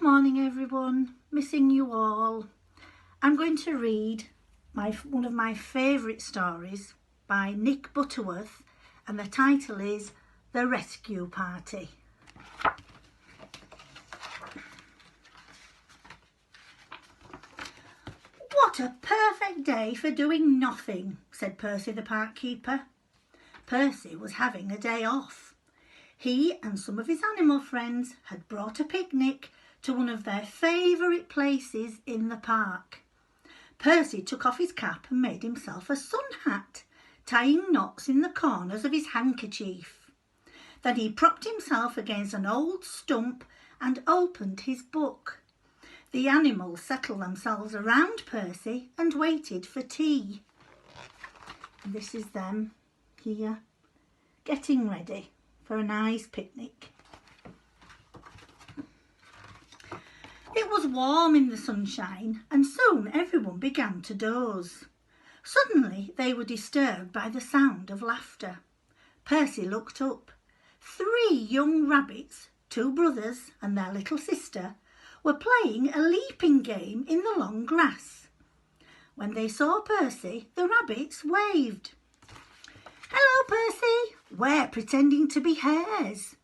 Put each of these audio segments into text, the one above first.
morning everyone, missing you all. I'm going to read one of my favourite stories by Nick Butterworth, and the title is The Rescue Party. What a perfect day for doing nothing, said Percy the park keeper. Percy was having a day off. He and some of his animal friends had brought a picnic to one of their favourite places in the park. Percy took off his cap and made himself a sun hat, tying knots in the corners of his handkerchief. Then he propped himself against an old stump and opened his book. The animals settled themselves around Percy and waited for tea. This is them here, getting ready for a nice picnic. It was warm in the sunshine, and soon everyone began to doze. Suddenly they were disturbed by the sound of laughter. Percy looked up. 3 young rabbits, 2 brothers and their little sister, were playing a leaping game in the long grass. When they saw Percy, the rabbits waved. "Hello, Percy, we're pretending to be hares."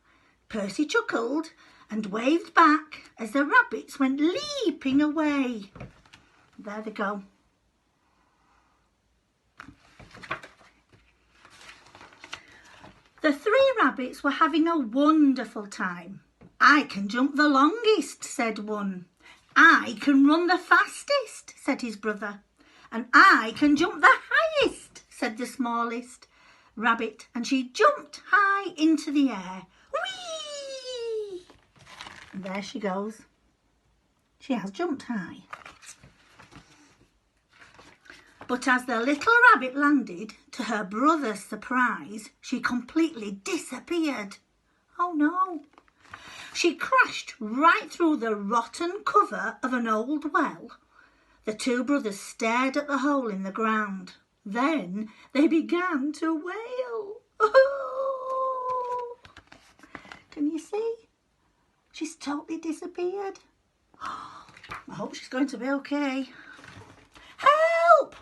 Percy chuckled and waved back as the rabbits went leaping away. There they go. The 3 rabbits were having a wonderful time. "I can jump the longest," said one. "I can run the fastest," said his brother. "And I can jump the highest," said the smallest rabbit, and she jumped high into the air. Whee! And there she goes. She has jumped high. But as the little rabbit landed, to her brother's surprise, she completely disappeared. Oh no! She crashed right through the rotten cover of an old well. The 2 brothers stared at the hole in the ground. Then they began to wail. Oh! Can you see? She's totally disappeared. I hope she's going to be okay. Help!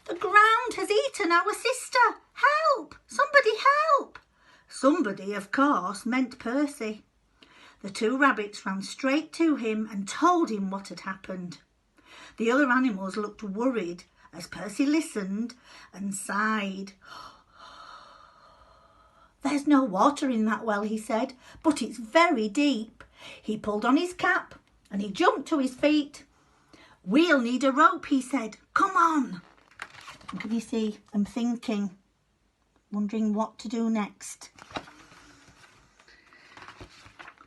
The ground has eaten our sister. Help! Somebody help! Somebody, of course, meant Percy. The 2 rabbits ran straight to him and told him what had happened. The other animals looked worried as Percy listened and sighed. "There's no water in that well," he said, "but it's very deep." He pulled on his cap and he jumped to his feet. "We'll need a rope," he said. "Come on." And can you see, I'm thinking, wondering what to do next.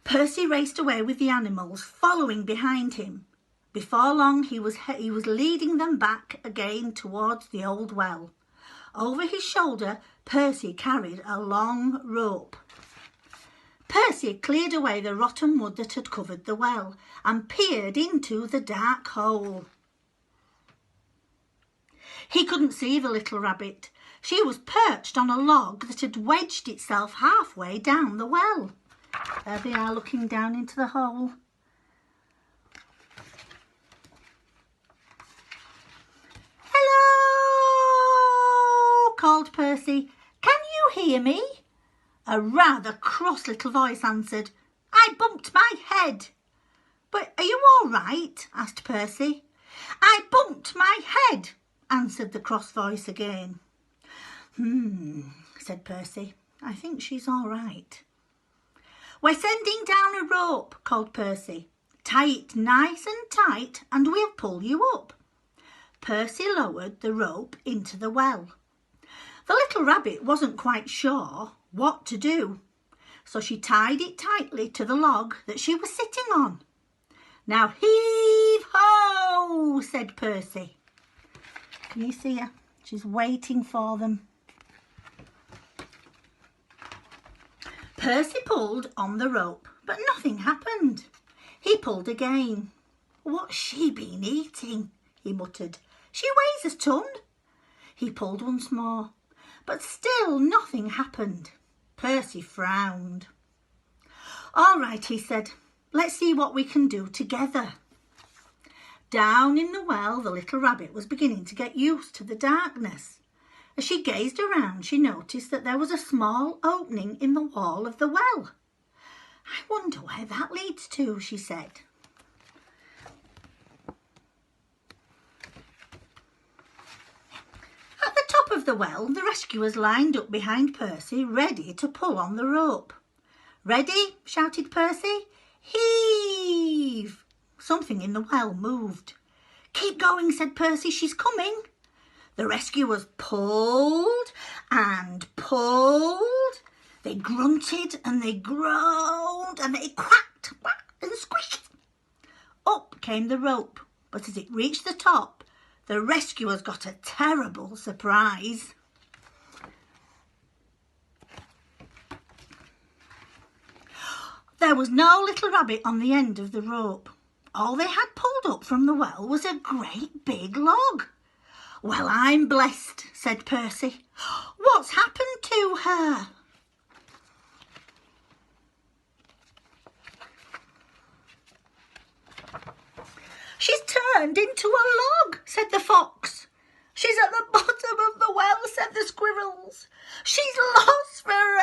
Percy raced away with the animals, following behind him. Before long, he was leading them back again towards the old well. Over his shoulder, Percy carried a long rope. Percy cleared away the rotten wood that had covered the well and peered into the dark hole. He couldn't see the little rabbit. She was perched on a log that had wedged itself halfway down the well. There they are, looking down into the hole. "Hello!" called Percy. "Can you hear me?" A rather cross little voice answered. "I bumped my head." "But are you all right?" asked Percy. "I bumped my head," answered the cross voice again. Said Percy. "I think she's all right." "We're sending down a rope," called Percy. "Tie it nice and tight and we'll pull you up." Percy lowered the rope into the well. The little rabbit wasn't quite sure what to do, so she tied it tightly to the log that she was sitting on. "Now heave-ho!" said Percy. Can you see her? She's waiting for them. Percy pulled on the rope, but nothing happened. He pulled again. "What's she been eating?" he muttered. "She weighs a ton." He pulled once more, but still nothing happened. Percy frowned. "All right," he said. Let's see what we can do together. Down in the well, the little rabbit was beginning to get used to the darkness. As she gazed around, she noticed that there was a small opening in the wall of the well. I wonder where that leads to, she said. At the top of the well, the rescuers lined up behind Percy, ready to pull on the rope. "Ready?" shouted Percy. "Heave!" Something in the well moved. "Keep going," said Percy. "She's coming." The rescuers pulled and pulled. They grunted and they groaned and they quacked and squeaked. Up came the rope, but as it reached the top, the rescuers got a terrible surprise. There was no little rabbit on the end of the rope. All they had pulled up from the well was a great big log. "Well, I'm blessed," said Percy. "What's happened to her?" "She's turned into a log," said the fox. "She's at the bottom of the well," said the squirrels. "She's lost forever."